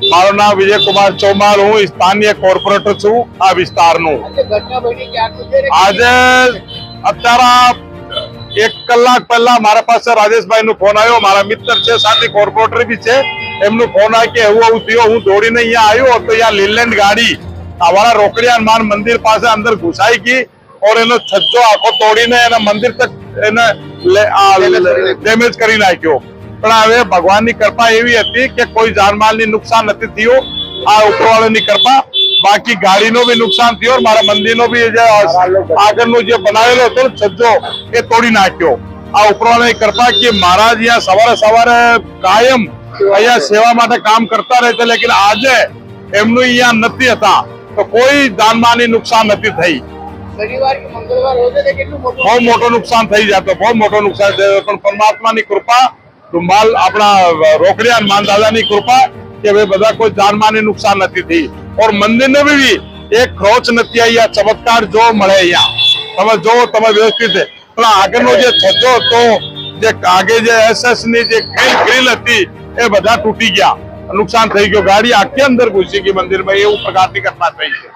મારું નામ વિજયકુમાર ચૌમાલ, હું સ્થાનીય કોર્પોરેટર છું આ વિસ્તારનું। આજે અત્યારે 1 કલાક પહેલા મારા પાસે રાજેશભાઈ નો ફોન આવ્યો, મારા મિત્ર છે, સાથે કોર્પોરેટર બી છે, એમનો ફોન આવ્યો કે એવું થયું। હું દોડીને અહીંયા આવ્યો તો અહીંયા લીલેન્ડ ગાડી અમારા રોકડિયા હનુમાન મંદિર પાસે અંદર ઘુસાઈ ગઈ और એનો છજ્જો આખો તોડીને એના મંદિર તક એને ડેમેજ કરી નાખ્યો। પણ હવે ભગવાનની કૃપા એવી હતી કે કોઈ જાનમાલની નુકસાન નથી થયું, આ ઉપરવાળાની કૃપા। બાકી ગાડીનો બી નુકસાન થયો, મારા મંદિરનો બી જે આગળનો જે બનાવેલો હતો છજ્જો એ તોડી નાખ્યો। આ ઉપરવાળાની કૃપા કે મહારાજ અહીંયા સવારે સવારે કાયમ અહીંયા સેવા માટે કામ કરતા રહેતા, લેકિન આજે એમનું અહીંયા નથી હતા તો કોઈ જાનમાલની નુકસાન નથી થઈ। શનિવાર કે મંગળવાર હોતે તો કેટલું બહુ મોટો નુકસાન થઈ જતો, બહુ મોટો નુકસાન થયો। પણ પરમાત્માની કૃપા, ડુંબાલ આપણા રોકડિયા હનુમાન દાદાની કૃપા કે ભાઈ બધા કોઈ જાનમાલની નુકસાન નથી થઈ। और મંદિરને બી એક ખરોચ નથી આવી। આ ચમત્કાર જો મળે અહીંયા તમે જો તમે વ્યવસ્થિત પણ આગળનો જે છજ્જો હતો, જે આગે જે SS ની જે ગ્રીલ હતી એ બધા તૂટી ગયા, નુકસાન થઈ ગયો, ગાડી આખી અંદર ઘૂસી ગઈ મંદિરમાં, એવું પ્રકારની ઘટના થઈ છે।